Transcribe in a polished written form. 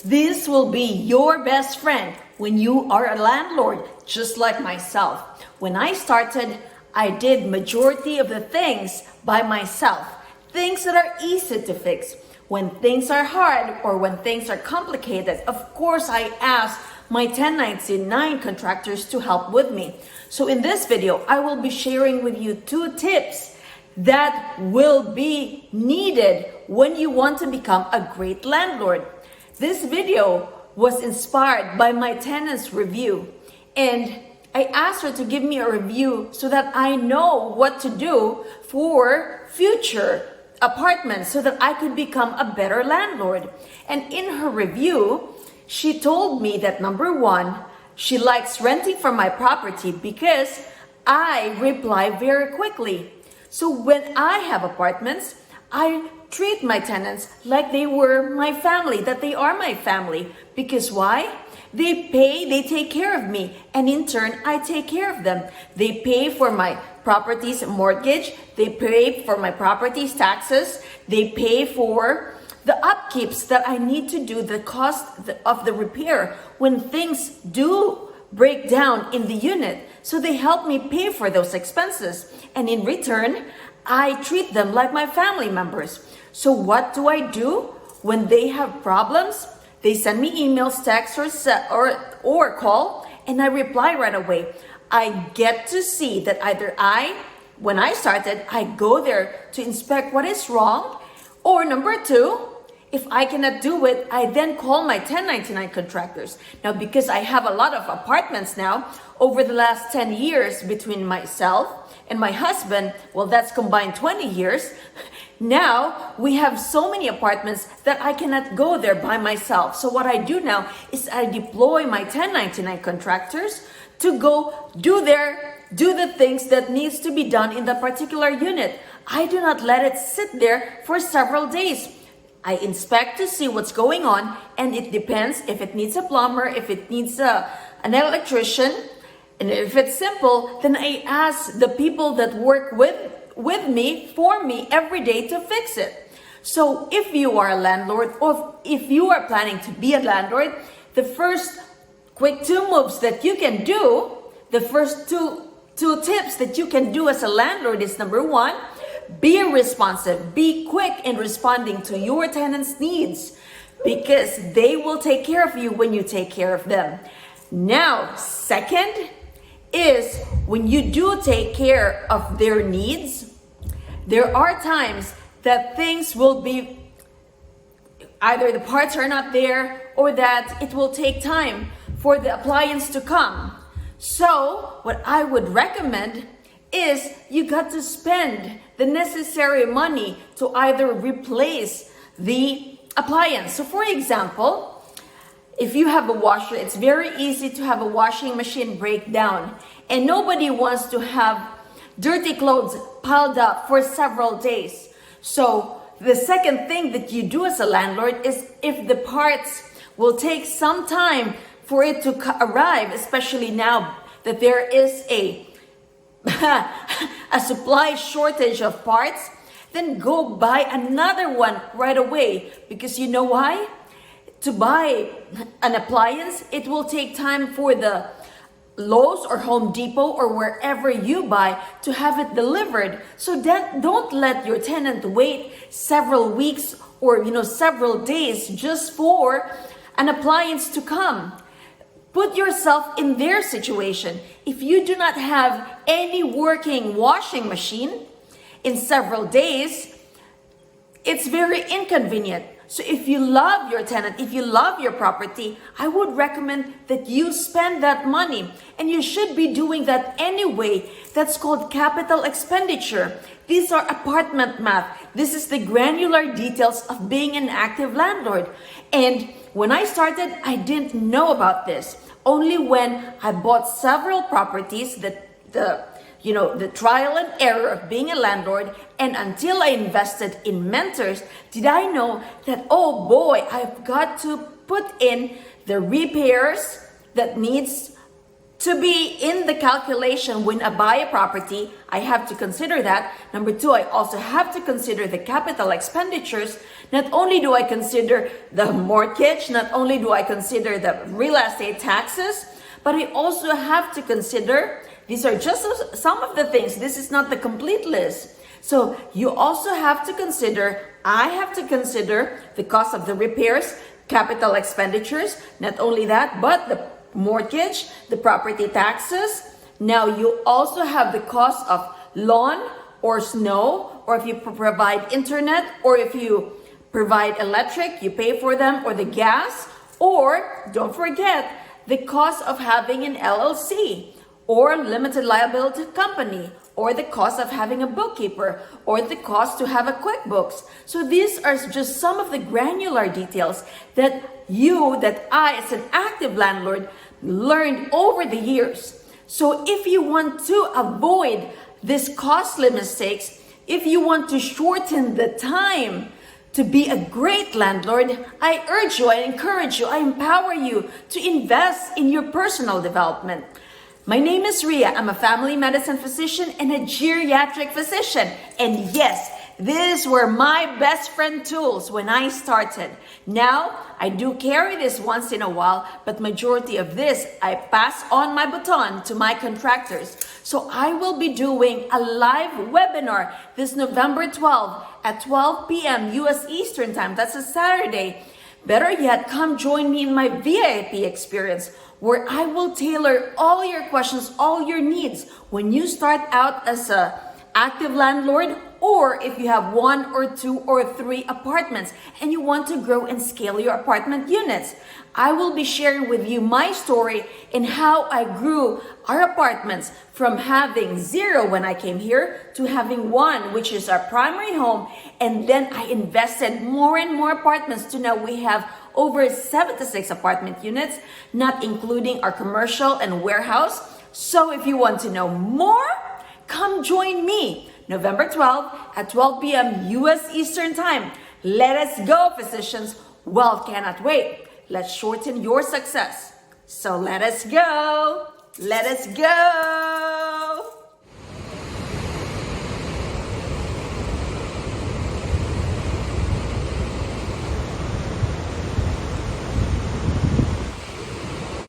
This will be your best friend when you are a landlord, just like myself. When I started, I did majority of the things by myself. Things that are easy to fix. When things are hard or when things are complicated, of course I ask my 1099 contractors to help with me. So in this video, I will be sharing with you 2 tips that will be needed when you want to become a great landlord. This video was inspired by my tenant's review, and I asked her to give me a review so that I know what to do for future apartments so that I could become a better landlord. And in her review, she told me that number 1, she likes renting from my property because I reply very quickly. So when I have apartments, I treat my tenants like they were my family, that they are my family. Because why? They pay, they take care of me, and in turn, I take care of them. They pay for my property's mortgage, they pay for my property's taxes, they pay for the upkeeps that I need to do, the cost of the repair when things do break down in the unit. So they help me pay for those expenses. And in return, I treat them like my family members. So what do I do when they have problems? They send me emails, texts, or call, and I reply right away. I get to see that either when I started, I go there to inspect what is wrong, or number 2, if I cannot do it, I then call my 1099 contractors. Now, because I have a lot of apartments now, over the last 10 years between myself and my husband, well, that's combined 20 years. Now, we have so many apartments that I cannot go there by myself. So what I do now is I deploy my 1099 contractors to go do the things that needs to be done in the particular unit. I do not let it sit there for several days. I inspect to see what's going on, and it depends if it needs a plumber, if it needs an electrician, and if it's simple, then I ask the people that work with me, for me, every day to fix it. So if you are a landlord, or if you are planning to be a landlord, the first quick 2 moves that you can do, the first two tips that you can do as a landlord is number 1, be responsive, be quick in responding to your tenants' needs because they will take care of you when you take care of them. Now, second is when you do take care of their needs, there are times that things will be either the parts are not there or that it will take time for the appliance to come. So what I would recommend is you got to spend the necessary money to either replace the appliance. So for example, if you have a washer, it's very easy to have a washing machine break down, and nobody wants to have dirty clothes piled up for several days. So the second thing that you do as a landlord is, if the parts will take some time for it to arrive, especially now that there is a supply shortage of parts, then go buy another one right away. Because you know why? To buy an appliance, it will take time for the Lowe's or Home Depot or wherever you buy to have it delivered. So that don't let your tenant wait several weeks or several days just for an appliance to come. Put yourself in their situation. If you do not have any working washing machine in several days, it's very inconvenient. So if you love your tenant, if you love your property, I would recommend that you spend that money. And you should be doing that anyway. That's called capital expenditure. These are apartment math. This is the granular details of being an active landlord. And when I started, I didn't know about this. Only when I bought several properties, the trial and error of being a landlord, and until I invested in mentors, did I know that, oh boy, I've got to put in the repairs that needs to be in the calculation when I buy a property, I have to consider that. Number two, I also have to consider the capital expenditures. Not only do I consider the mortgage, not only do I consider the real estate taxes, but I also have to consider, these are just some of the things, this is not the complete list. So you also have to consider, I have to consider the cost of the repairs, capital expenditures, not only that, but the mortgage, the property taxes. Now you also have the cost of lawn or snow, or if you provide internet, or if you provide electric, you pay for them, or the gas, or don't forget the cost of having an LLC or limited liability company, or the cost of having a bookkeeper, or the cost to have a QuickBooks. So these are just some of the granular details that I, as an active landlord, learned over the years. So if you want to avoid these costly mistakes, if you want to shorten the time to be a great landlord, I urge you, I encourage you, I empower you to invest in your personal development. My name is Ria. I'm a family medicine physician and a geriatric physician. And yes, these were my best friend tools when I started. Now, I do carry this once in a while, but majority of this, I pass on my baton to my contractors. So I will be doing a live webinar this November 12th at 12 p.m. US Eastern Time. That's a Saturday. Better yet, come join me in my VIP experience, where I will tailor all your questions, all your needs when you start out as an active landlord, or if you have 1 or 2 or 3 apartments and you want to grow and scale your apartment units. I will be sharing with you my story and how I grew our apartments from having 0 when I came here to having 1, which is our primary home. And then I invested more and more apartments to now we have over 76 apartment units, not including our commercial and warehouse. So if you want to know more, come join me November 12th at 12 p.m. US Eastern Time. Let us go, physicians. Wealth cannot wait. Let's shorten your success. So let us go. Let us go.